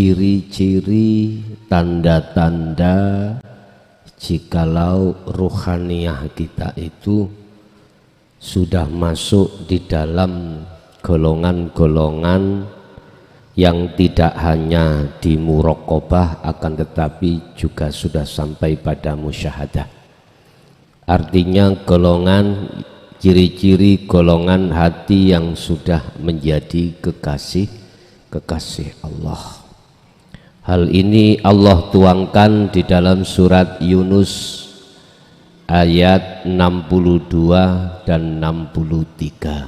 ciri-ciri, tanda-tanda jikalau ruhaniyah kita itu sudah masuk di dalam golongan-golongan yang tidak hanya di muraqabah akan tetapi juga sudah sampai pada musyahadah. Artinya golongan ciri-ciri golongan hati yang sudah menjadi kekasih Allah. Hal ini Allah tuangkan di dalam surat Yunus ayat 62 dan 63.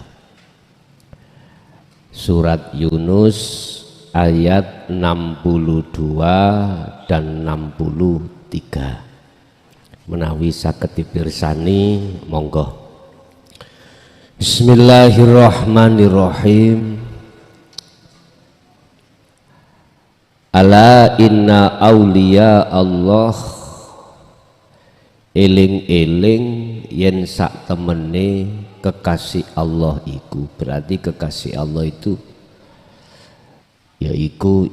Surat Yunus ayat 62 dan 63. Menawi saged dipirsani monggo. Bismillahirrahmanirrahim. Ala inna awliya Allah, eling-eling yen sak temene kekasih Allah iku. Berarti kekasih Allah itu yaiku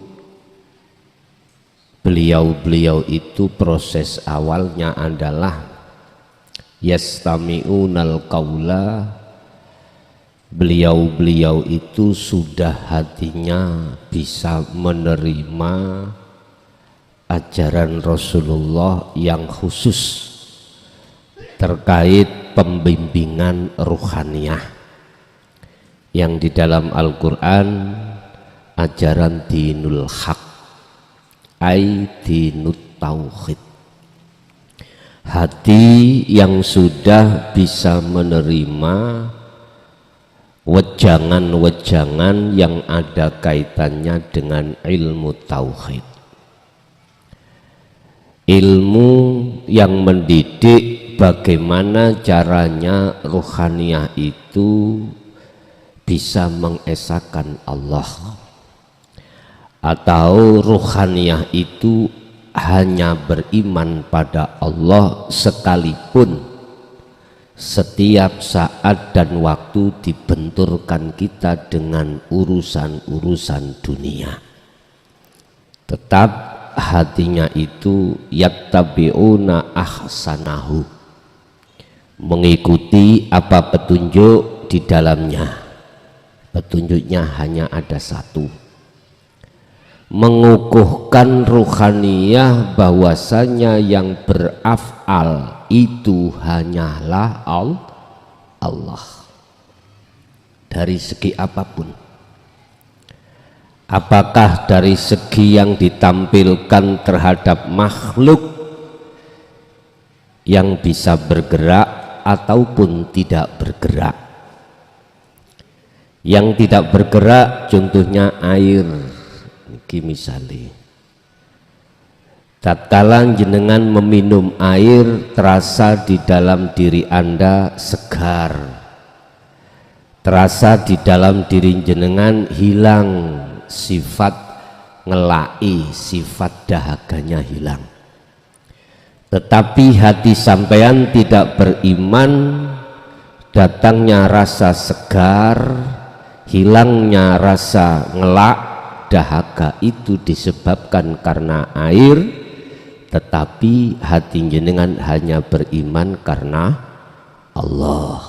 beliau-beliau itu proses awalnya adalah yastami'unal qaula. Beliau-beliau itu sudah hatinya bisa menerima ajaran Rasulullah yang khusus terkait pembimbingan ruhaniyah yang di dalam Al-Quran ajaran dinul haq ay dinut tauhid. Hati yang sudah bisa menerima wejangan-wejangan yang ada kaitannya dengan ilmu tauhid, ilmu yang mendidik bagaimana caranya ruhaniyah itu bisa mengesahkan Allah, atau ruhaniyah itu hanya beriman pada Allah sekalipun setiap saat dan waktu dibenturkan kita dengan urusan-urusan dunia, tetap hatinya itu yattabi'una ahsanahu, mengikuti apa petunjuk di dalamnya. Petunjuknya hanya ada satu, mengukuhkan ruhaniyah bahwasanya yang beraf'al itu hanyalah Allah dari segi apapun. Apakah dari segi yang ditampilkan terhadap makhluk yang bisa bergerak ataupun tidak bergerak. Yang tidak bergerak contohnya air, iki misalnya tatkala jenengan meminum air terasa di dalam diri Anda segar, terasa di dalam diri jenengan hilang sifat ngelai, sifat dahaganya hilang. Tetapi hati sampean tidak beriman, datangnya rasa segar, hilangnya rasa ngelak, dahaga itu disebabkan karena air. Tetapi hati jenengan hanya beriman karena Allah,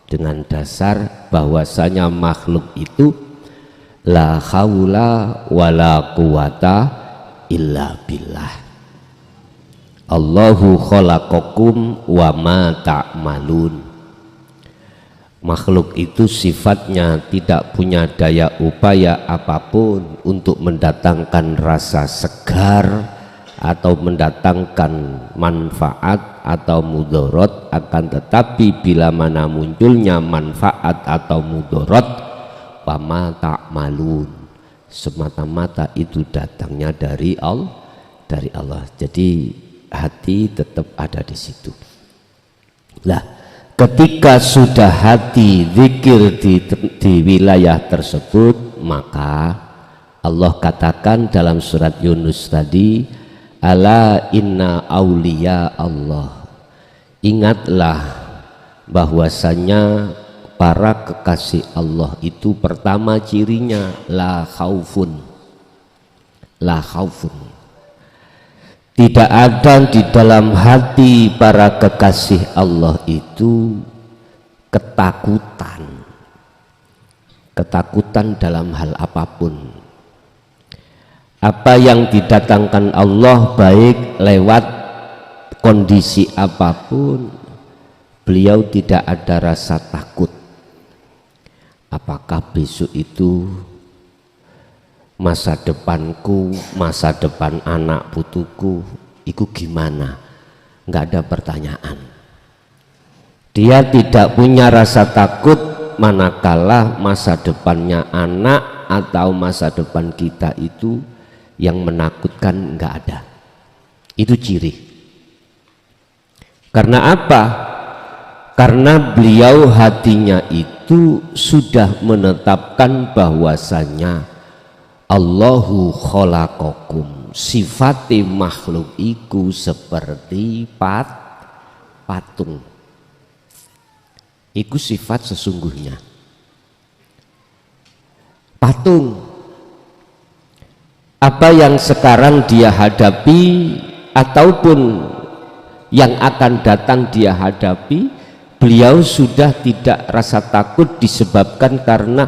dengan dasar bahwasanya makhluk itu la haula wala quwata illa billah. Allahu khalaqakum wa ma ta'malun. Makhluk itu sifatnya tidak punya daya upaya apapun untuk mendatangkan rasa segar atau mendatangkan manfaat atau mudarat, akan tetapi bila mana munculnya manfaat atau mudarat, wama ta'malun, semata-mata itu datangnya dari Allah. Jadi hati tetap ada di situ. Lah, ketika sudah hati zikir di wilayah tersebut, maka Allah katakan dalam surat Yunus tadi, ala inna auliya Allah, ingatlah bahwasanya para kekasih Allah itu pertama cirinya la khaufun, la khaufun. Tidak ada di dalam hati para kekasih Allah itu ketakutan. Ketakutan dalam hal apapun. Apa yang didatangkan Allah baik lewat kondisi apapun, beliau tidak ada rasa takut. Apakah besok itu masa depanku, masa depan anak putuku, itu gimana? Nggak ada pertanyaan. Dia tidak punya rasa takut manakala masa depannya anak atau masa depan kita itu yang menakutkan, nggak ada. Itu ciri. Karena apa? Karena beliau hatinya itu sudah menetapkan bahwasanya Allahu khalaqakum, sifati makhluk iku seperti patung. Iku sifat sesungguhnya. Patung. Apa yang sekarang dia hadapi ataupun yang akan datang dia hadapi, beliau sudah tidak rasa takut disebabkan karena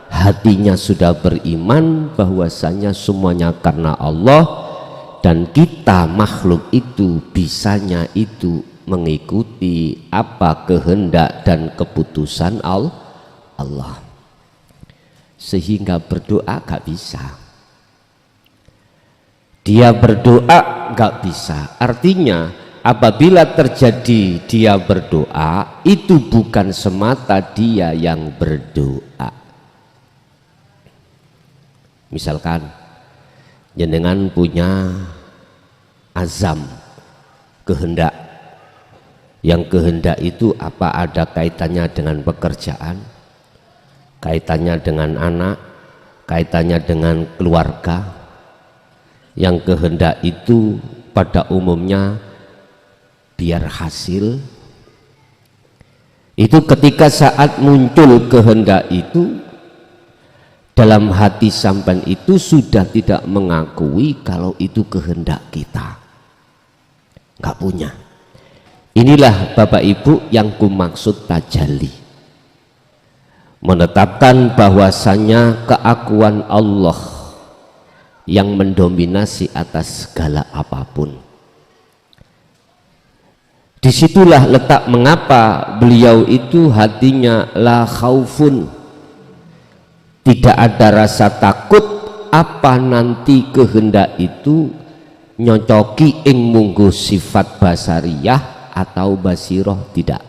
hatinya sudah beriman bahwasanya semuanya karena Allah, dan kita makhluk itu bisanya itu mengikuti apa kehendak dan keputusan Allah, sehingga berdoa gak bisa. Dia berdoa gak bisa, artinya apabila terjadi dia berdoa, itu bukan semata dia yang berdoa. Misalkan jenengan punya azam, kehendak, yang kehendak itu apa ada kaitannya dengan pekerjaan, kaitannya dengan anak, kaitannya dengan keluarga. Yang kehendak itu pada umumnya biar hasil. Itu ketika saat muncul kehendak itu, dalam hati sampean itu sudah tidak mengakui kalau itu kehendak kita, nggak punya. Inilah Bapak Ibu yang kumaksud tajalli, menetapkan bahwasanya keakuan Allah yang mendominasi atas segala apapun. Disitulah letak mengapa beliau itu hatinya la khaufun, tidak ada rasa takut apa nanti kehendak itu nyocoki ing mungguh sifat basariyah atau basiroh, tidak.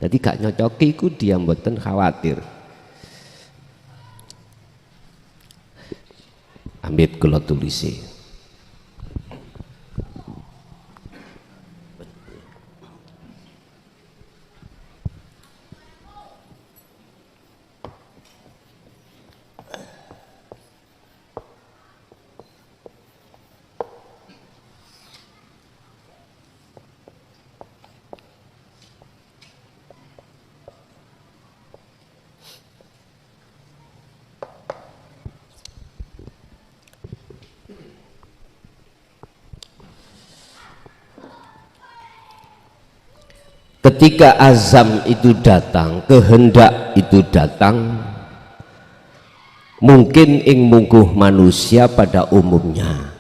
Jadi gak nyocoki ku dia mboten khawatir. Ambil kula tulisi. Ketika azam itu datang, kehendak itu datang, mungkin ing mungguh manusia pada umumnya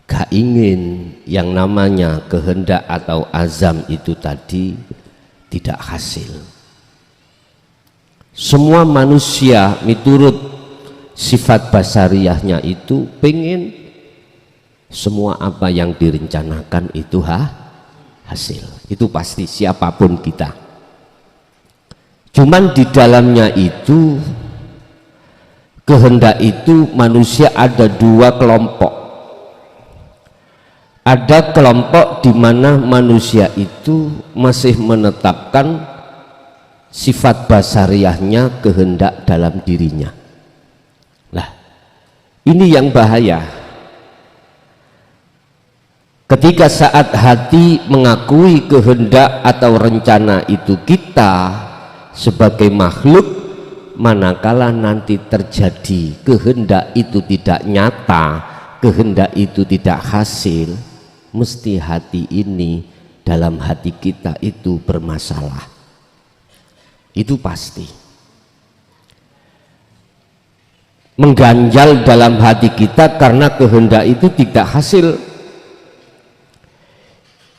gak ingin yang namanya kehendak atau azam itu tadi tidak hasil. Semua manusia miturut sifat basariyahnya itu pengen semua apa yang direncanakan itu hasil. Itu pasti, siapapun kita. Cuman di dalamnya itu kehendak itu manusia ada dua kelompok. Ada kelompok di mana manusia itu masih menetapkan sifat basariyahnya, kehendak dalam dirinya. Lah, ini yang bahaya. Ketika saat hati mengakui kehendak atau rencana itu kita sebagai makhluk, manakala nanti terjadi kehendak itu tidak nyata, kehendak itu tidak hasil, mesti hati ini, dalam hati kita itu bermasalah. Itu pasti. Mengganjal dalam hati kita karena kehendak itu tidak hasil.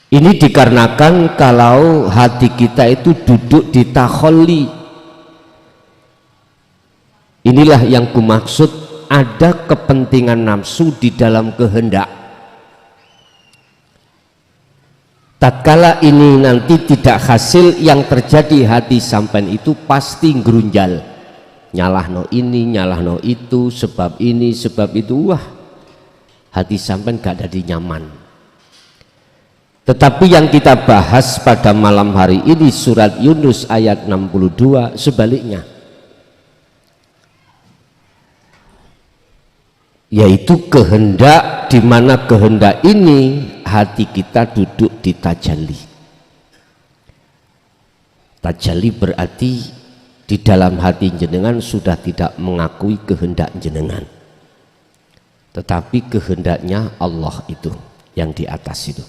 Ini dikarenakan kalau hati kita itu duduk di takholli. Inilah yang kumaksud, ada kepentingan nafsu di dalam kehendak. Tatkala ini nanti tidak hasil, yang terjadi hati sampean itu pasti gerunjal, nyalahno ini, nyalahno itu, sebab ini, sebab itu. Wah, hati sampean gak jadi nyaman. Tetapi yang kita bahas pada malam hari ini surat Yunus ayat 62 sebaliknya, yaitu kehendak, di mana kehendak ini hati kita duduk di tajalli. Tajalli berarti di dalam hati jenengan sudah tidak mengakui kehendak jenengan, tetapi kehendaknya Allah itu yang di atas itu,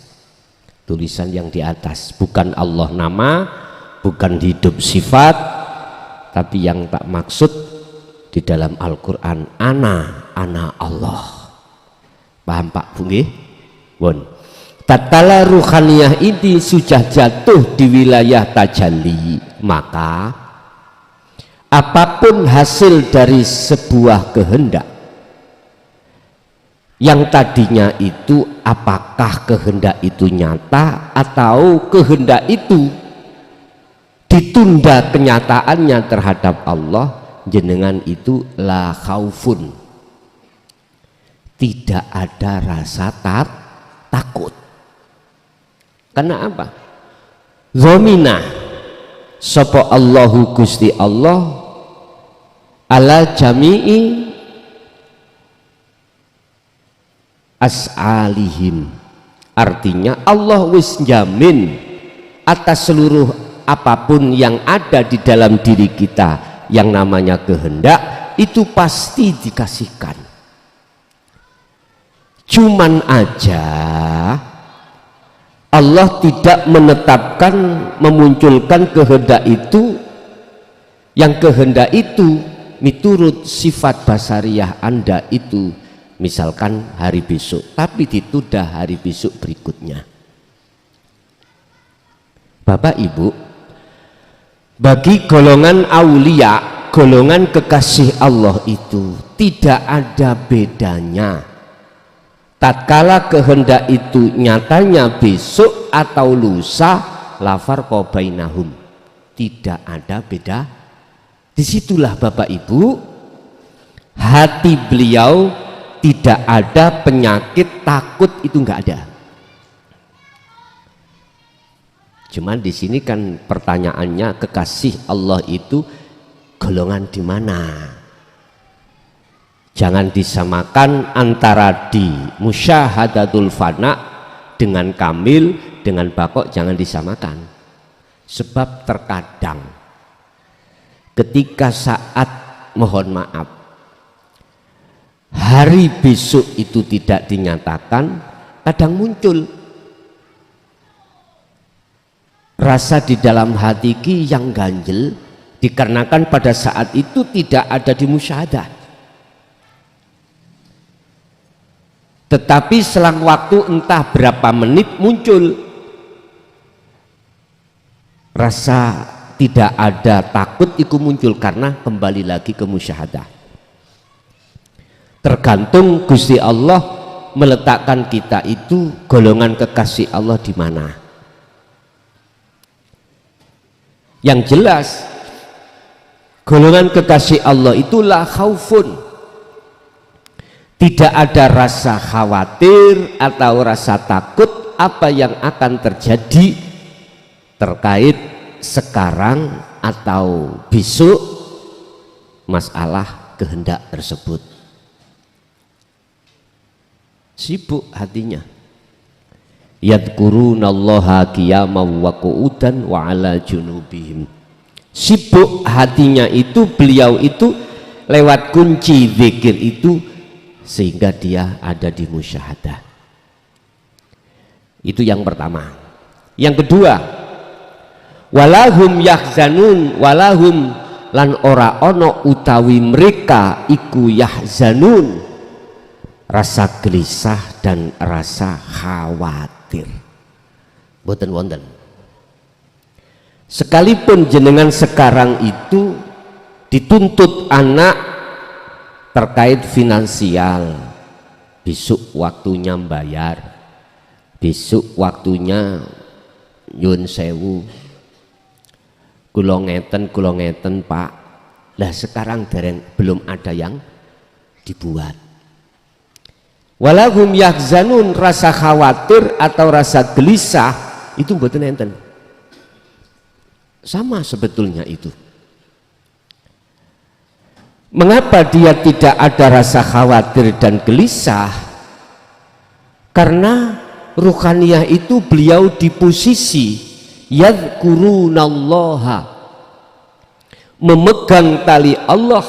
tulisan yang di atas, bukan Allah nama, bukan hidup sifat, tapi yang tak maksud di dalam Al-Quran, ana Allah. Paham Pak Bungi? Bon. Tatkala ruhaniyah ini sudah jatuh di wilayah tajalli, maka apapun hasil dari sebuah kehendak, yang tadinya itu apakah kehendak itu nyata atau kehendak itu ditunda kenyataannya terhadap Allah, jenengan itu la khaufun, tidak ada rasa takut. Karena apa? Zomina sapa Allahu Gusti Allah ala jami'i as'alihim, artinya Allah wis jamin atas seluruh apapun yang ada di dalam diri kita, yang namanya kehendak itu pasti dikasihkan. Cuman aja Allah tidak menetapkan, memunculkan kehendak itu, yang kehendak itu miturut sifat basariyah Anda itu, misalkan hari besok, tapi ditunda hari besok berikutnya. Bapak Ibu, bagi golongan aulia, golongan kekasih Allah itu tidak ada bedanya tatkala kehendak itu nyatanya besok atau lusa, lafar qabainahum, tidak ada beda. Disitulah Bapak Ibu, hati beliau tidak ada penyakit takut, itu enggak ada. Cuman di sini kan pertanyaannya, kekasih Allah itu golongan di mana? Jangan disamakan antara di musyahadatul fana dengan kamil, dengan bakok, jangan disamakan. Sebab terkadang ketika saat mohon maaf hari besok itu tidak dinyatakan, kadang muncul rasa di dalam hati yang ganjel, dikarenakan pada saat itu tidak ada di musyahadah. Tetapi selang waktu entah berapa menit muncul rasa tidak ada takut, itu muncul karena kembali lagi ke musyahadah. Tergantung Gusti Allah meletakkan kita itu golongan kekasih Allah di mana. Yang jelas golongan kekasih Allah itulah khaufun, tidak ada rasa khawatir atau rasa takut apa yang akan terjadi terkait sekarang atau besok masalah kehendak tersebut. Sibuk hatinya, yadkurunallaha qiyaman wa qu'udan wa ala junubihim, sibuk hatinya itu, beliau itu lewat kunci zikir itu, sehingga dia ada di musyahadah. Itu yang pertama. Yang kedua, walahum yahzanun, walahum lan ora ono utawi mereka iku yahzanun, rasa gelisah dan rasa khawatir. Boten wonten. Sekalipun jenengan sekarang itu dituntut anak terkait finansial, besok waktunya bayar, besok waktunya nyun sewu, kulo ngeten pak. Lah sekarang belum ada yang dibuat. Walahum yahzanun, rasa khawatir atau rasa gelisah itu mboten enten. Sama sebetulnya itu. Mengapa dia tidak ada rasa khawatir dan gelisah? Karena ruhaniyah itu beliau di posisi yadhkurunallaha, memegang tali Allah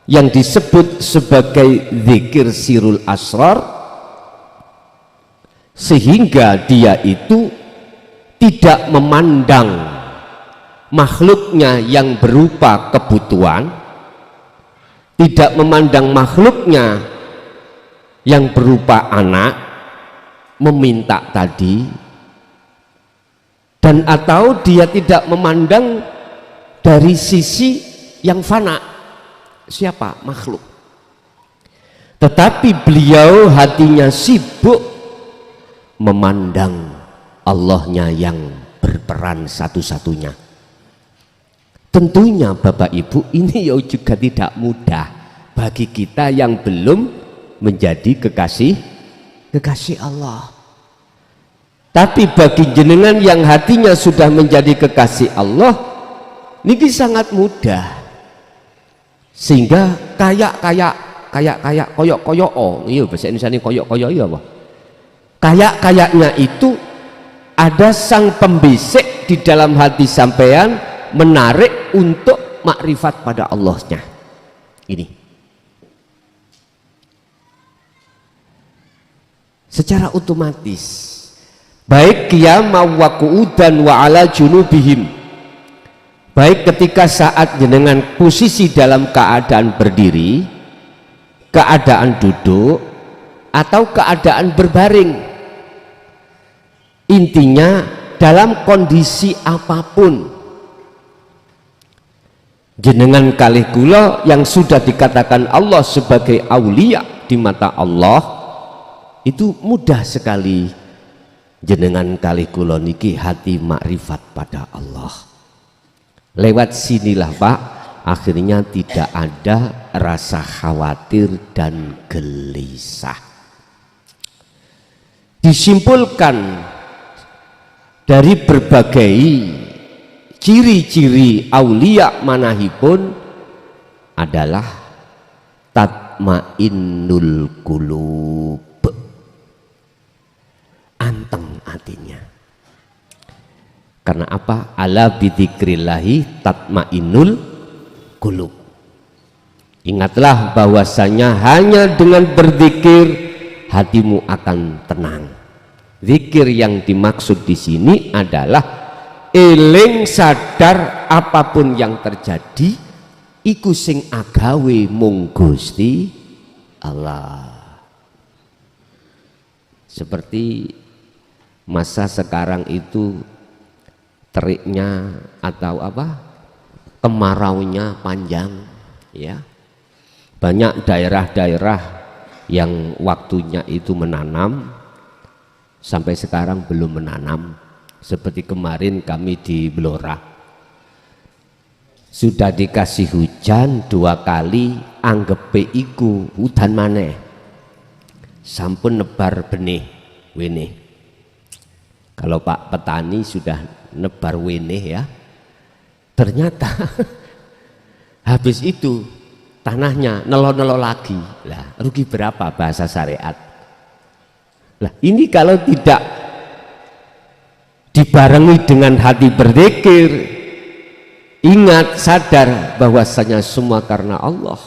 yang disebut sebagai zikir sirul asrar, sehingga dia itu tidak memandang makhluknya yang berupa kebutuhan, tidak memandang makhluknya yang berupa anak meminta tadi, dan atau dia tidak memandang dari sisi yang fana, siapa makhluk, tetapi beliau hatinya sibuk memandang Allahnya yang berperan satu-satunya. Tentunya Bapak Ibu, ini juga tidak mudah bagi kita yang belum menjadi kekasih Allah. Tapi bagi jenengan yang hatinya sudah menjadi kekasih Allah, ini sangat mudah. Sehingga kayak koyok iya bahasa Indonesia ini koyok iya apa? Kayaknya itu ada sang pembisik di dalam hati sampean, menarik untuk makrifat pada Allahnya. Ini secara otomatis, baik qiyamah wa qu'udan wa ala junubihim, baik ketika saat jenengan posisi dalam keadaan berdiri, keadaan duduk, atau keadaan berbaring. Intinya dalam kondisi apapun, jenengan kalih kula yang sudah dikatakan Allah sebagai aulia di mata Allah, itu mudah sekali jenengan kalih kula niki hati makrifat pada Allah. Lewat sinilah Pak, akhirnya tidak ada rasa khawatir dan gelisah. Disimpulkan dari berbagai ciri-ciri aulia manahipun adalah tatmainnul qulub, anteng hatinya. Karena apa? Ala bidzikrillahi tatmainnul qulub. Ingatlah bahwasanya hanya dengan berzikir hatimu akan tenang. Zikir yang dimaksud di sini adalah eling sadar apapun yang terjadi iku sing agawe mung Gusti Allah. Seperti masa sekarang itu teriknya atau apa, kemaraunya panjang ya, banyak daerah-daerah yang waktunya itu menanam sampai sekarang belum menanam. Seperti kemarin kami di Blora sudah dikasih hujan 2 kali, anggepe iku hutan maneh sampun nebar benih wenih. Kalau Pak petani sudah nebar wenih ya, ternyata habis itu tanahnya nelo-nelo lagi. Lah rugi berapa bahasa syariat? Lah ini kalau tidak dibarengi dengan hati berzikir, ingat, sadar bahwasanya semua karena Allah.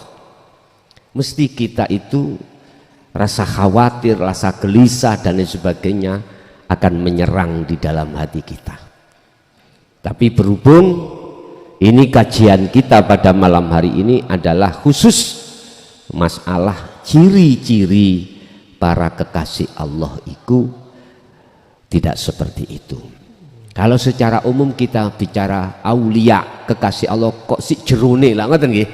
Mesti kita itu rasa khawatir, rasa gelisah dan lain sebagainya akan menyerang di dalam hati kita. Tapi berhubung ini kajian kita pada malam hari ini adalah khusus masalah ciri-ciri para kekasih Allah itu tidak seperti itu. Kalau secara umum kita bicara aulia kekasih Allah kok si jerone lah, ngoten nggih,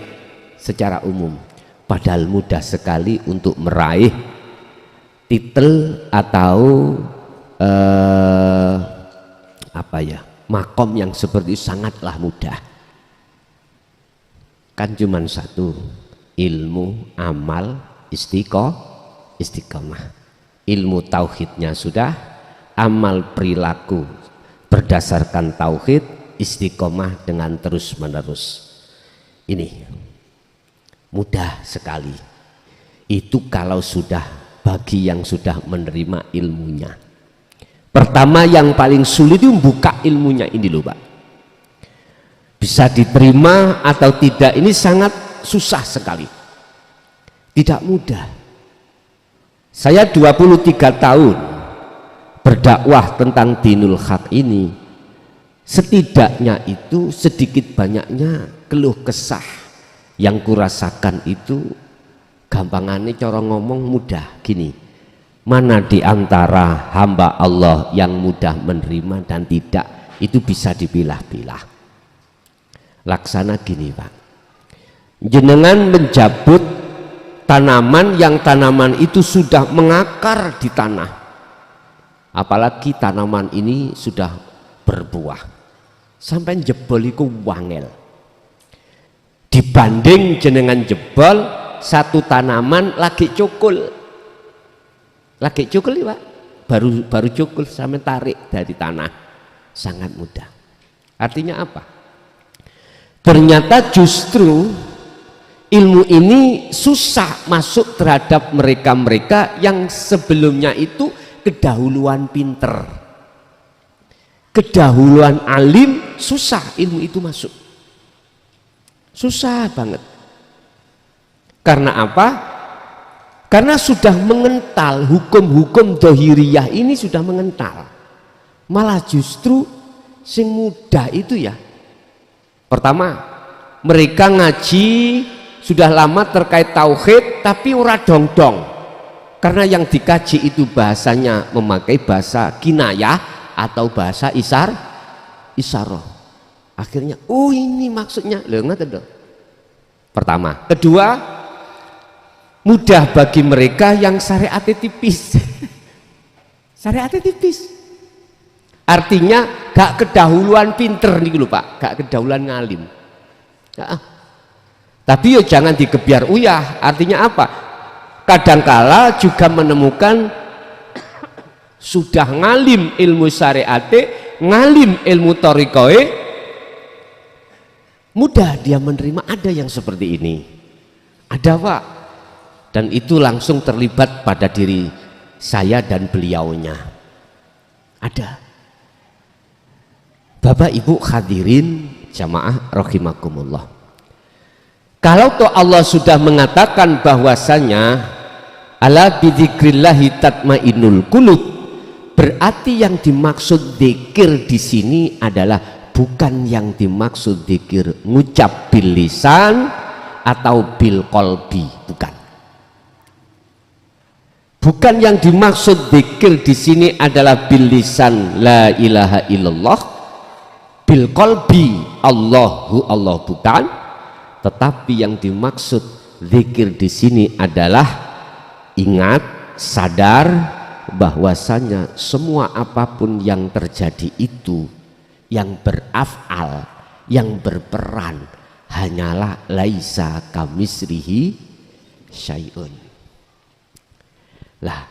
secara umum. Padahal mudah sekali untuk meraih titel atau makom yang seperti itu sangatlah mudah. Kan cuman satu, ilmu, amal, istiqomah. Ilmu tauhidnya sudah, amal perilaku berdasarkan tauhid, istiqomah dengan terus menerus. Ini mudah sekali. Itu kalau sudah bagi yang sudah menerima ilmunya. Pertama yang paling sulit itu membuka ilmunya ini loh Pak. Bisa diterima atau tidak ini sangat susah sekali. Tidak mudah. Saya 23 tahun berdakwah tentang dinul haq ini, setidaknya itu sedikit banyaknya keluh kesah yang kurasakan itu gampangannya cara ngomong mudah gini, mana di antara hamba Allah yang mudah menerima dan tidak, itu bisa dipilah-pilah. Laksana gini Pak, jenengan menjabut tanaman yang tanaman itu sudah mengakar di tanah, apalagi tanaman ini sudah berbuah, sampai jebol iku wangel. Dibanding jenengan jebol satu tanaman lagi cukul ya Pak, baru cukul sampai tarik dari tanah, sangat mudah. Artinya apa? Ternyata justru ilmu ini susah masuk terhadap mereka-mereka yang sebelumnya itu kedahuluan pinter, kedahuluan alim, susah ilmu itu masuk, susah banget. Karena apa? Karena sudah mengental hukum-hukum dohiriyah ini, sudah mengental. Malah justru sing mudah itu ya, pertama mereka ngaji sudah lama terkait tauhid tapi ora dong-dong, karena yang dikaji itu bahasanya memakai bahasa kinayah atau bahasa isyarah. Akhirnya oh ini maksudnya lho, ngoten lho. Pertama. Kedua, mudah bagi mereka yang syariatnya tipis. Syariatnya tipis artinya gak kedahuluan pinter nih lho Pak, gak kedahuluan ngalim. Tapi ya jangan digebiar uyah. Artinya apa? Kadangkala juga menemukan sudah ngalim ilmu syariate, ngalim ilmu thariqahe, mudah dia menerima. Ada yang seperti ini, ada Pak, dan itu langsung terlibat pada diri saya dan beliaunya. Ada. Bapak Ibu hadirin jamaah rahimakumullah, kalau toh Allah sudah mengatakan bahwasanya ala bidzikrillahi tatmainnul qulub, berarti yang dimaksud zikir di sini adalah bukan yang dimaksud zikir ngucap bil lisan atau bil qalbi, bukan. Bukan yang dimaksud zikir di sini adalah bil lisan la ilaha illallah, bil qalbi Allahu Allah, bukan. Tetapi yang dimaksud zikir di sini adalah ingat, sadar bahwasanya semua apapun yang terjadi itu, yang berafal, yang berperan, hanyalah laisa kamisrihi syai'un. Lah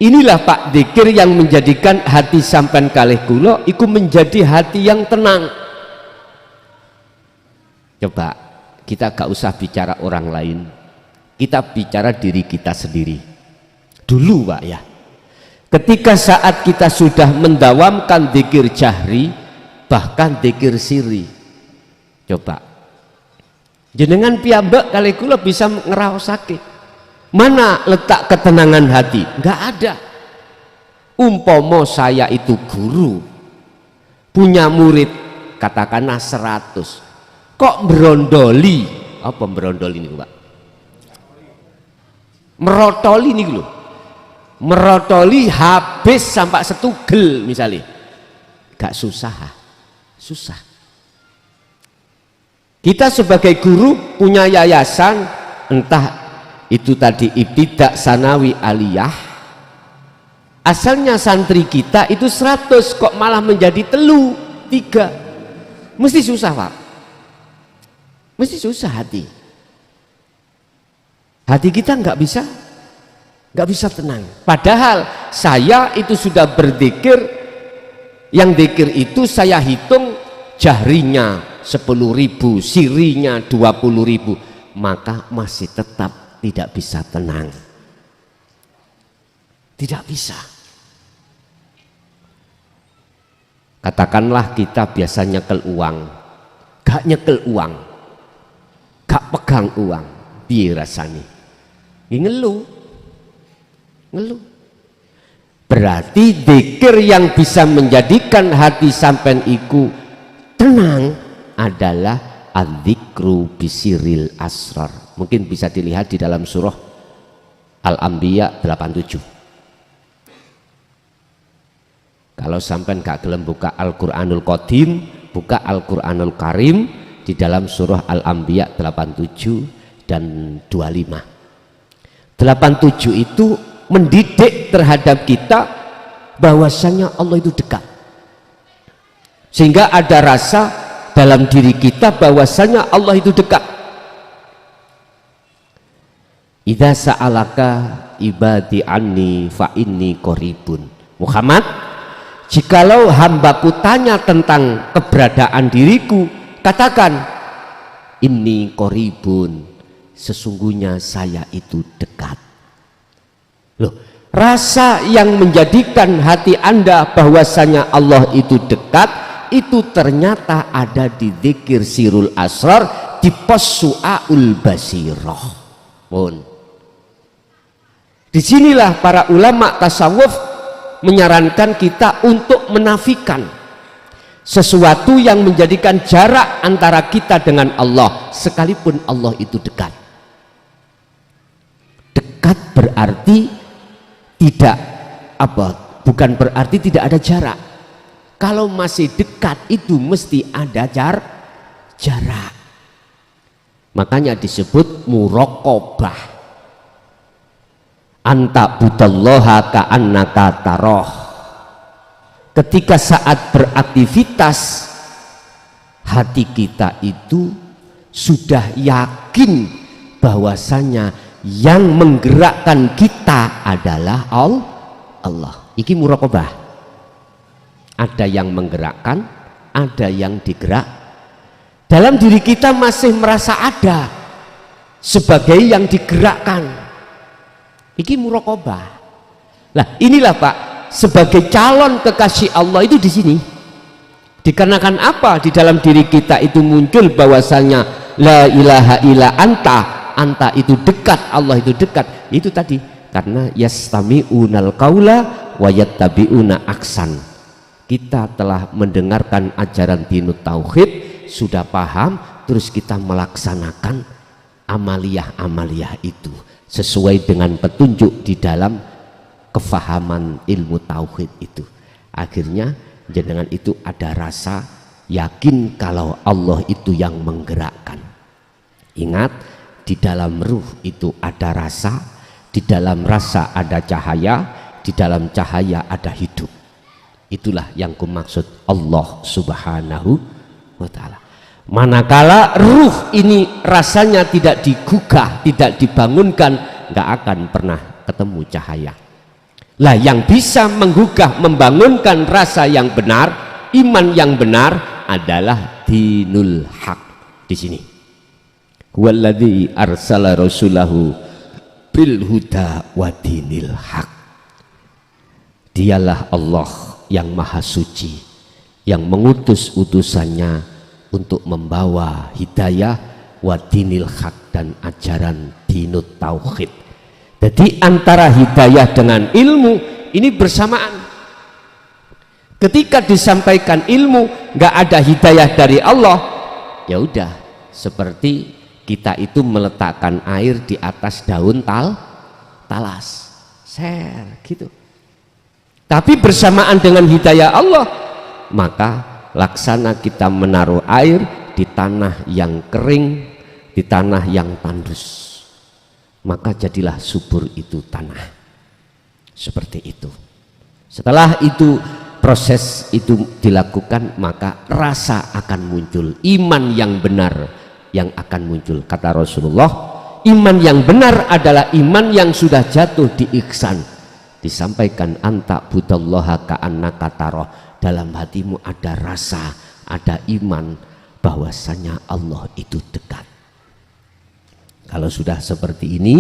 inilah Pak zikir yang menjadikan hati sampean kalih kula iku menjadi hati yang tenang. Coba kita gak usah bicara orang lain, kita bicara diri kita sendiri dulu Pak ya. Ketika saat kita sudah mendawamkan zikir jahri, bahkan zikir sirri, Coba jenengan piyambak kali kula bisa ngeraosake mana letak ketenangan hati? Enggak ada. Umpomo saya itu guru punya murid katakanlah 100, kok berondoli, apa berondoli ini Pak? Merotoli nih loh, merotoli habis sampai setugel misalnya, gak susah. Kita sebagai guru punya yayasan, entah itu tadi ibtidak, sanawi, aliyah, asalnya santri kita itu 100 kok malah menjadi 3, mesti susah Pak, mesti susah hati kita nggak bisa tenang. Padahal saya itu sudah berzikir, yang zikir itu saya hitung jahrinya 10.000, sirinya 20.000, maka masih tetap tidak bisa tenang, tidak bisa. Katakanlah kita biasa nyekel uang, gak nyekel uang, gak pegang uang, piye rasane? Ngeluh. Berarti zikir yang bisa menjadikan hati sampean iku tenang adalah adzikru bisiril asrar. Mungkin bisa dilihat di dalam surah Al-Anbiya 87. Kalau sampean gak gelem buka Al-Qur'anul Qadim, buka Al-Qur'anul Karim di dalam surah Al-Anbiya 87 dan 25. 87 itu mendidik terhadap kita bahwasanya Allah itu dekat, sehingga ada rasa dalam diri kita bahwasanya Allah itu dekat. Idza sa'alaka ibadi anni fa inni qaribun. Muhammad, jikalau hambaku tanya tentang keberadaan diriku, katakan inni qaribun, sesungguhnya saya itu dekat. Loh, rasa yang menjadikan hati Anda bahwasanya Allah itu dekat itu ternyata ada di zikir sirul asrar, di pasu'aul basirah. Disinilah para ulama tasawuf menyarankan kita untuk menafikan sesuatu yang menjadikan jarak antara kita dengan Allah, sekalipun Allah itu dekat. Dekat berarti tidak bukan berarti tidak ada jarak. Kalau masih dekat itu mesti ada jarak. Makanya disebut muraqabah. Anta budallaha ka'annaka taroh. Ketika saat beraktivitas hati kita itu sudah yakin bahwasanya yang menggerakkan kita adalah Allah. Iki muraqabah. Ada yang menggerakkan, ada yang digerak. Dalam diri kita masih merasa ada sebagai yang digerakkan. Iki muraqabah. Nah, inilah Pak, sebagai calon kekasih Allah itu di sini. Dikarenakan apa? Di dalam diri kita itu muncul bahwasanya la ilaha illa anta itu dekat, Allah itu dekat. Itu tadi karena yastami'unal qaula wa yattabi'una aksan. Kita telah mendengarkan ajaran dinut tauhid, sudah paham, terus kita melaksanakan amaliyah itu sesuai dengan petunjuk di dalam kefahaman ilmu tauhid itu. Akhirnya jenengan itu ada rasa yakin kalau Allah itu yang menggerakkan. Ingat, di dalam ruh itu ada rasa, di dalam rasa ada cahaya, di dalam cahaya ada hidup. Itulah yang kumaksud Allah Subhanahu wa ta'ala. Manakala ruh ini rasanya tidak digugah, tidak dibangunkan, nggak akan pernah ketemu cahaya. Lah yang bisa menggugah, membangunkan rasa yang benar, iman yang benar adalah dinul haq. Di sini walladzi arsala rasulahu bil huda wa dinil haq. Dialah Allah yang maha suci, yang mengutus utusannya untuk membawa hidayah wa dinil haq dan ajaran dinut tauhid. Jadi antara hidayah dengan ilmu ini bersamaan. Ketika disampaikan ilmu nggak ada hidayah dari Allah, ya udah seperti kita itu meletakkan air di atas daun talas, gitu. Tapi bersamaan dengan hidayah Allah, maka laksana kita menaruh air di tanah yang kering, di tanah yang tandus, maka jadilah subur itu tanah. Seperti itu. Setelah itu proses itu dilakukan, maka rasa akan muncul, iman yang benar yang akan muncul. Kata Rasulullah, iman yang benar adalah iman yang sudah jatuh di ihsan. Disampaikan anta budallaha ka'annaka tarah, dalam hatimu ada rasa, ada iman bahwasanya Allah itu dekat. Kalau sudah seperti ini,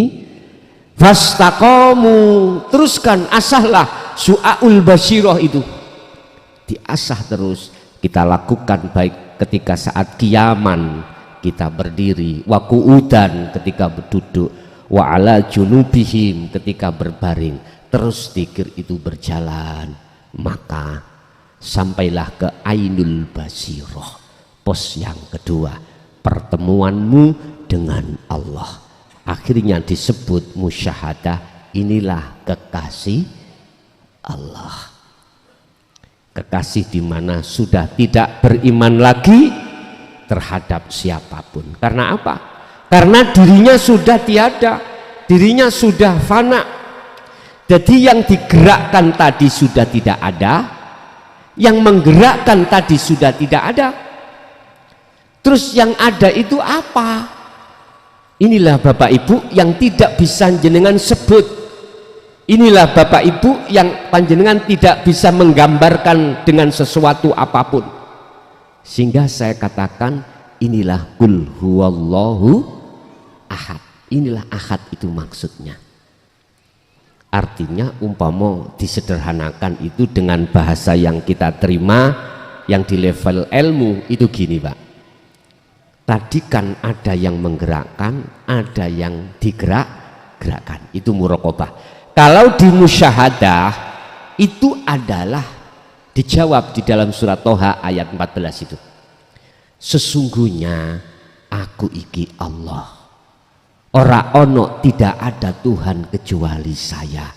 fastaqamu, teruskan, asahlah su'aul basyirah itu, diasah terus. Kita lakukan baik ketika saat kiaman kita berdiri, wa qu'udan ketika berduduk, wa ala junubihim ketika berbaring, terus zikir itu berjalan, maka sampailah ke ainul basirah, pos yang kedua, pertemuanmu dengan Allah. Akhirnya disebut musyahadah, inilah kekasih Allah. Kekasih di mana sudah tidak beriman lagi terhadap siapapun. Karena apa? Karena dirinya sudah tiada, dirinya sudah fana. Jadi yang digerakkan tadi sudah tidak ada, yang menggerakkan tadi sudah tidak ada. Terus yang ada itu apa? Inilah Bapak Ibu yang tidak bisa jenengan sebut. Inilah Bapak Ibu yang panjenengan tidak bisa menggambarkan dengan sesuatu apapun. Sehingga saya katakan inilah qul huwallahu ahad. Inilah ahad itu maksudnya. Artinya umpama disederhanakan itu dengan bahasa yang kita terima, yang di level ilmu itu gini Pak. Tadi kan ada yang menggerakkan, ada yang digerakkan, itu muraqabah. Kalau di musyahadah itu adalah dijawab di dalam surat Toha ayat 14 itu. Sesungguhnya aku iki Allah. Ora ono, tidak ada Tuhan kecuali saya.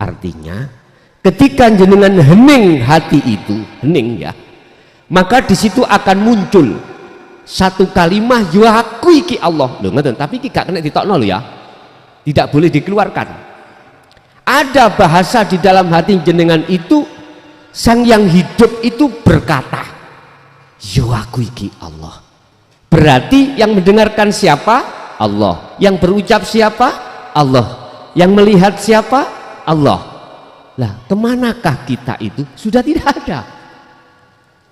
Artinya ketika jenengan hening hati itu, hening ya, maka di situ akan muncul satu kalimah, ya aku iki Allah. Loh ngeten, tapi iki gak kena ditokno lho ya. Tidak boleh dikeluarkan. Ada bahasa di dalam hati jenengan itu, sang yang hidup itu berkata, ya aku iki Allah. Berarti yang mendengarkan siapa? Allah. Yang berucap siapa? Allah. Yang melihat siapa? Allah. Lah kemanakah kita itu? Sudah tidak ada.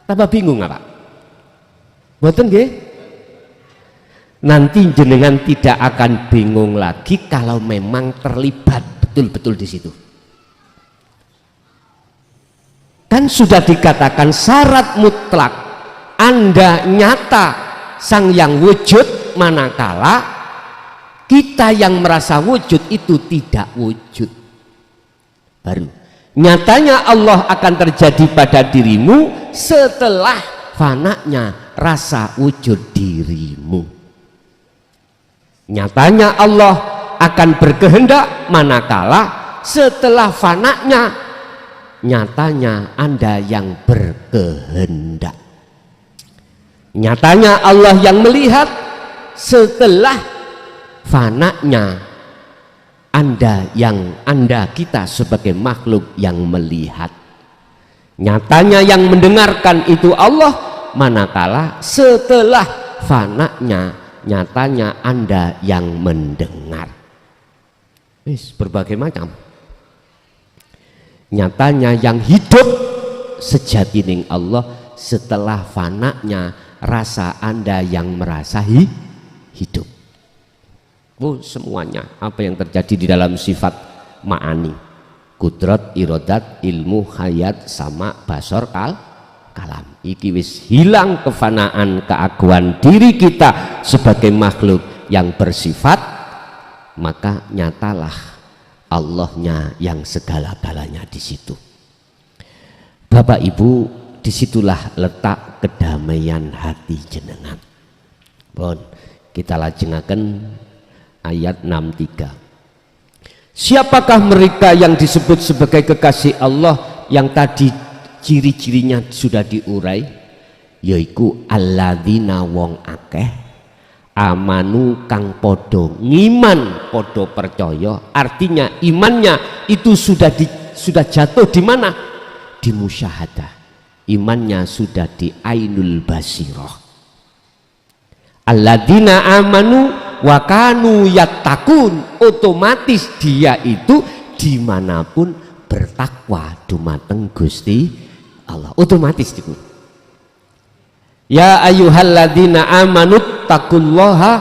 Tambah bingung apa? Boten nggih? Nanti jenengan tidak akan bingung lagi kalau memang terlibat betul-betul di situ. Kan sudah dikatakan syarat mutlak Anda nyata sang yang wujud, manakala kita yang merasa wujud itu tidak wujud. Baru nyatanya Allah akan terjadi pada dirimu setelah fananya rasa wujud dirimu. Nyatanya Allah akan berkehendak manakala setelah fananya nyatanya Anda yang berkehendak. Nyatanya Allah yang melihat setelah fananya Anda kita sebagai makhluk yang melihat. Nyatanya yang mendengarkan itu Allah manakala setelah fananya nyatanya Anda yang mendengar. Berbagai macam. Nyatanya yang hidup sejatining Allah setelah fananya rasa Anda yang merasa hidup. Semuanya apa yang terjadi di dalam sifat ma'ani, kudrat, irodat, ilmu, hayat, sama, basor, alam. Iki wis hilang kefanaan, keagungan diri kita sebagai makhluk yang bersifat, maka nyatalah Allahnya yang segala-galanya di situ. Bapak Ibu, disitulah letak kedamaian hati jenengan. Bon, kita lajengaken ayat 63. Siapakah mereka yang disebut sebagai kekasih Allah yang tadi ciri-cirinya sudah diurai? Yaiku alladzina wong akeh amanu kang podo ngiman, podo percaya. Artinya imannya itu sudah jatuh di mana? Di musyahadah. Imannya sudah di ainul basirah. Alladzina amanu wa kanu yattaqun, otomatis dia itu dimanapun bertakwa dumateng Gusti Allah, otomatis itu. Ya ayyuhalladzina amanu taqullaha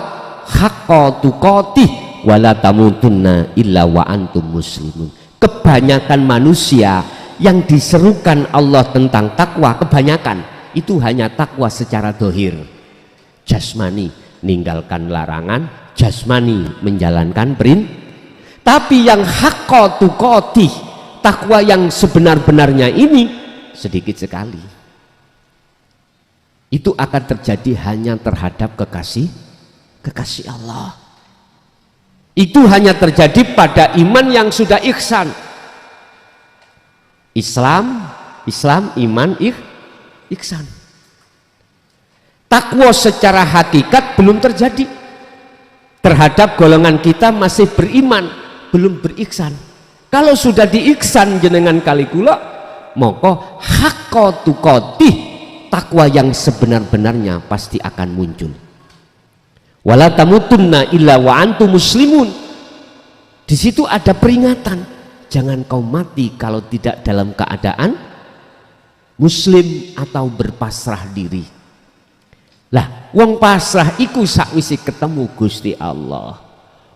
haqqa tuqatih wa la tamutunna illa wa antum muslimun. Kebanyakan manusia yang diserukan Allah tentang takwa, kebanyakan itu hanya takwa secara dohir, jasmani, ninggalkan larangan, jasmani, menjalankan perintah. Tapi yang haqqa tuqatih, takwa yang sebenar-benarnya ini sedikit sekali. Itu akan terjadi hanya terhadap kekasih Allah. Itu hanya terjadi pada iman yang sudah ihsan. Islam, iman, ihsan. Takwa secara hakikat belum terjadi. Terhadap golongan kita masih beriman, belum berihsan. Kalau sudah diihsan jenengan kali kula, maka haqqa tuqatih, takwa yang sebenar-benarnya pasti akan muncul. Wala tamutunna illa wa antum muslimun. Di situ ada peringatan. Jangan kau mati kalau tidak dalam keadaan muslim atau berpasrah diri. Lah, wong pasrah iku sakwise ketemu Gusti Allah.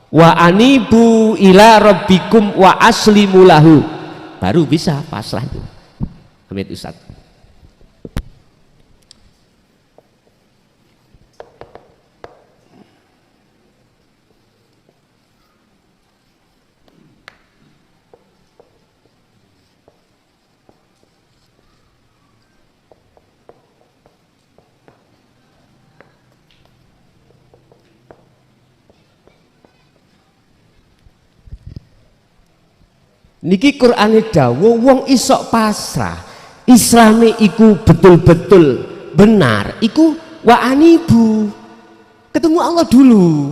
Wa anibu ila rabbikum wa aslimu lahu. Baru bisa pasrah itu. Amin Ustaz. Niki Qur'ane dawuh wong isok pasrah, Islame iku betul-betul benar, iku wa anibu, ketemu Allah dulu.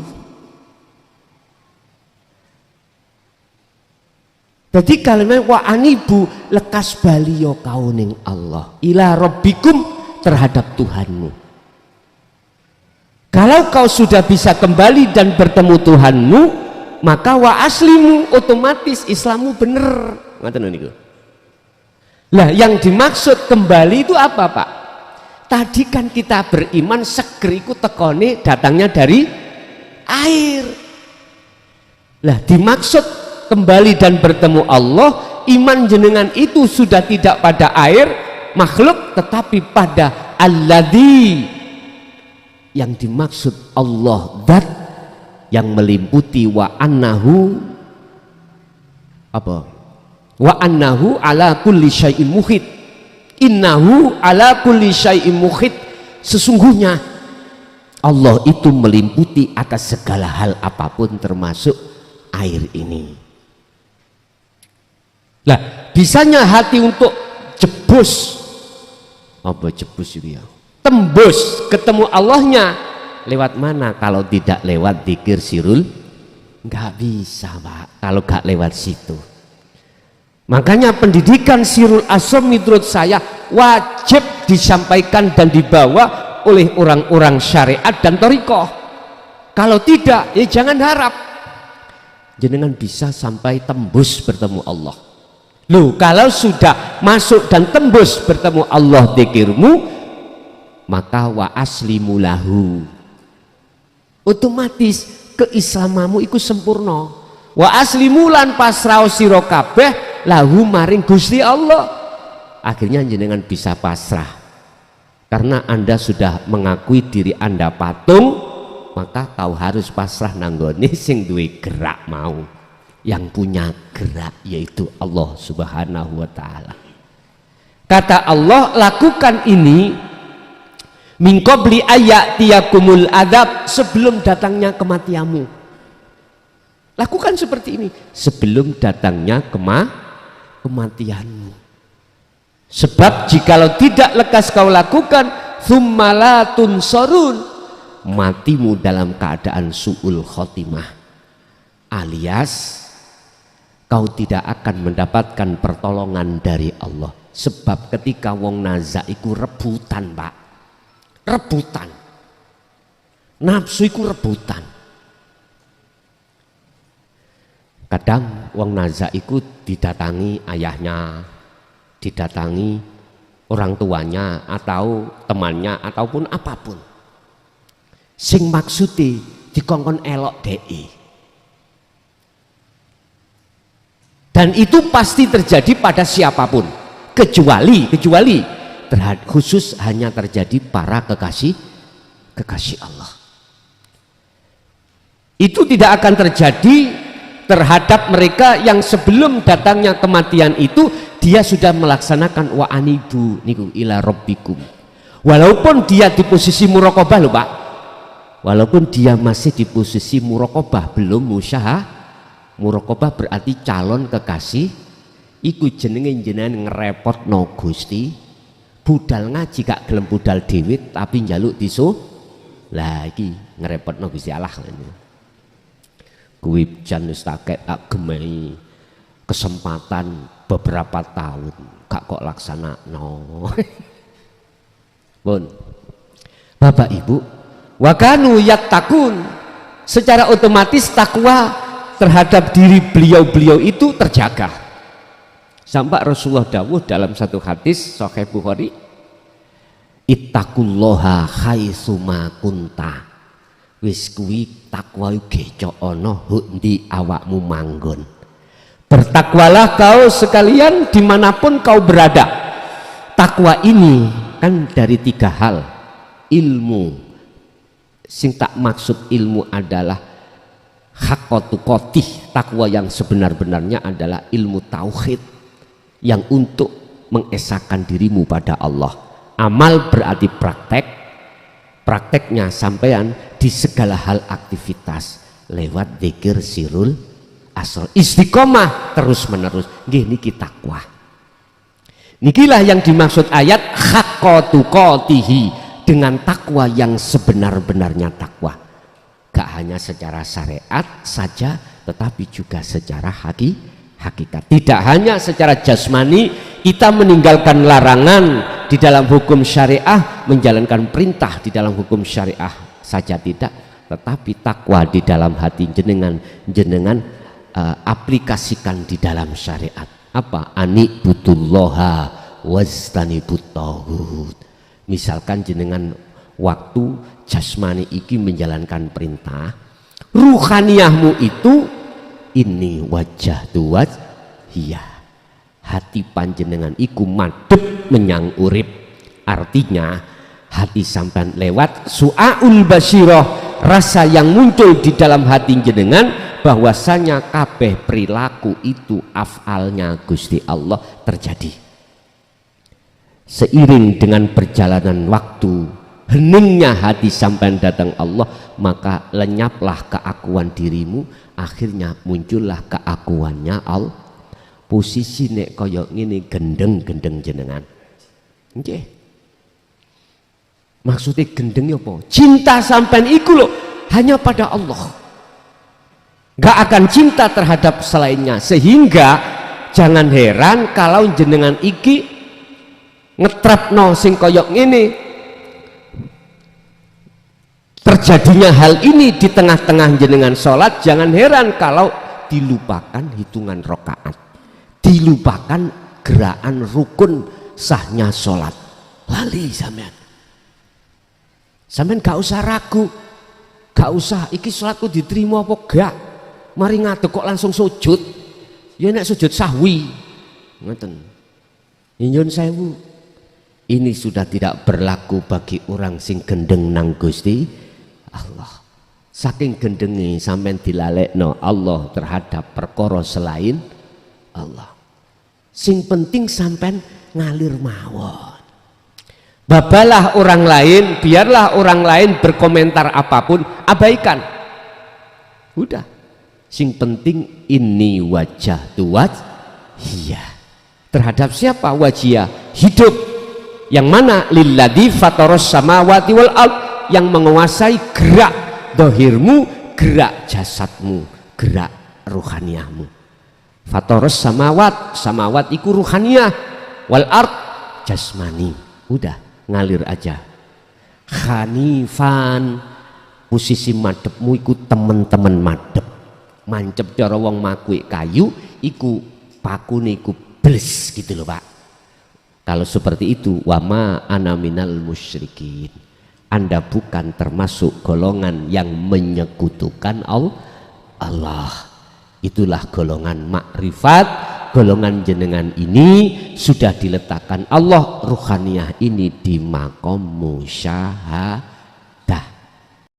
Jadi kalimat wa anibu lekas baliyo kauning Allah ila rabbikum, terhadap Tuhanmu. Kalau kau sudah bisa kembali dan bertemu Tuhanmu, maka wa aslimu, otomatis Islammu bener. Ngaten niku. Lah yang dimaksud kembali itu apa, Pak? Tadi kan kita beriman seger iku tekone datangnya dari air. Lah dimaksud kembali dan bertemu Allah, iman jenengan itu sudah tidak pada air makhluk tetapi pada alladzi, yang dimaksud Allah zat yang melimputi wa annahu apa? Wa annahu ala kulli syai'in muhit. Innahu ala kulli syai'in muhit. Sesungguhnya Allah itu melimputi atas segala hal apapun termasuk air ini. Lah, bisanya hati untuk jebus. Apa jebus itu ya? Tembus ketemu Allahnya. Lewat mana kalau tidak lewat dzikir sirul? Nggak bisa, Pak, kalau nggak lewat situ. Makanya pendidikan sirul asam menurut saya wajib disampaikan dan dibawa oleh orang-orang syariat dan thariqah. Kalau tidak, ya jangan harap jenengan bisa sampai tembus bertemu Allah. Loh, kalau sudah masuk dan tembus bertemu Allah dzikirmu, maka wa aslimu lahu, otomatis keislamamu iku sempurna. Wa aslimu lan pasrah sira kabeh lahu maring Gusti Allah. Akhirnya jenengan bisa pasrah Karena Anda sudah mengakui diri Anda patung, maka kau harus pasrah nanggone sing duwe gerak mau. Yang punya gerak yaitu Allah Subhanahu wa taala. Kata Allah, lakukan ini min qabli ayatiyakumul adab, sebelum datangnya kematianmu. Lakukan seperti ini sebelum datangnya kematianmu. Sebab jikalau tidak lekas kau lakukan, tsumma la tunsarun, matimu dalam keadaan su'ul khotimah, alias kau tidak akan mendapatkan pertolongan dari Allah. Sebab ketika wong nazak iku rebutan, Pak, rebutan, nafsu iku rebutan. Kadang wong nazak iku didatangi ayahnya, didatangi orang tuanya atau temannya ataupun apapun, sing maksudi dikongkon elok dei, dan itu pasti terjadi pada siapapun, kecuali khusus hanya terjadi para kekasih Allah. Itu tidak akan terjadi terhadap mereka yang sebelum datangnya kematian itu dia sudah melaksanakan wa anibu niku ila rabbikum. Walaupun dia di posisi muraqabah loh Pak, walaupun dia masih di posisi muraqabah, belum muraqabah berarti calon kekasih. Iku jenenge jenengan ngerepotno Gusti, budal ngaji gak gelem budal dhewe tapi njaluk diso. Lah iki ngerepotno Gusti Allah ngene. Kuwi jan wis tak gemei kesempatan beberapa tahun gak kok laksanakno. Pun Bapak Ibu, wa kanu yattaqun, secara otomatis takwa terhadap diri beliau-beliau itu terjaga. Sampai Rasulullah dawuh dalam satu hadis Sahih Bukhari, ittaqullaha haitsuma kunta. Wis kuwi takwa gecok ana ndi awakmu manggon. Bertakwalah kau sekalian dimanapun kau berada. Takwa ini kan dari 3 hal. Ilmu, sing tak maksud ilmu adalah haqqatu qotih, takwa yang sebenar-benarnya adalah ilmu tauhid yang untuk mengesahkan dirimu pada Allah. Amal berarti prakteknya sampean di segala hal aktivitas lewat dzikir sirul asal, istiqomah terus menerus. Nggih niki takwa. Nikilah yang dimaksud ayat haqqatu qatihi, dengan takwa yang sebenar-benarnya takwa. Gak hanya secara syariat saja tetapi juga secara hakikat. Tidak hanya secara jasmani kita meninggalkan larangan di dalam hukum syariah, menjalankan perintah di dalam hukum syariah saja tidak, tetapi takwa di dalam hati jenengan aplikasikan di dalam syariat. Apa? Anibudullaha wajtanibut taghut. Misalkan jenengan waktu jasmani iki menjalankan perintah, ruhaniyahmu itu ini wajah tuwaj hiya, hati panjenengan iku madhep menyang urip. Artinya hati sampean lewat su'aul basyirah, rasa yang muncul di dalam hati jenengan bahwasanya kabeh perilaku itu afalnya Gusti Allah terjadi. Seiring dengan perjalanan waktu, heningnya hati sampean datang Allah, maka lenyaplah keakuan dirimu, akhirnya muncullah keakuannya Allah. Posisi nek kaya ngene gendeng-gendeng jenengan. Nggih. Maksudnya gendeng apa? Cinta sampean iku lho hanya pada Allah. Gak akan cinta terhadap selainnya, sehingga jangan heran kalau jenengan iki ngetrapno sing kaya ngene. Terjadinya hal ini di tengah-tengah jenengan sholat, jangan heran kalau dilupakan hitungan rakaat, dilupakan gerakan rukun sahnya sholat. Lali sampean gak usah ragu, gak usah iki sholatku diterima apa gak, mari ngadeg kok langsung sujud. Ya nek sujud sahwi ngoten, nyuwun sewu, ini sudah tidak berlaku bagi orang sing gendeng nang Gusti Allah. Saking gendenge sampean dilalekno Allah terhadap perkara selain Allah. Sing penting sampean ngalir mawon. Babalah orang lain, biarlah orang lain berkomentar apapun, abaikan. Udah. Sing penting ini wajah tuat. Iya. Terhadap siapa wajah? Hidup. Yang mana lilladzi fataros samawati wal ard, yang menguasai gerak dohirmu, gerak jasadmu, gerak ruhaniyahmu. Fataros samawat, samawat iku ruhaniyah, wal ard jasmani. Udah ngalir aja. Hanifan, posisi madepmu iku temen-temen madep. Mancep cara wong makui kayu iku pakune iku bles gitu loh Pak. Kalau seperti itu, wama ana minal musyrikin, Anda bukan termasuk golongan yang menyekutukan Allah. Itulah golongan makrifat. Golongan jenengan ini sudah diletakkan Allah ruhaniyah ini di makom musyahadah.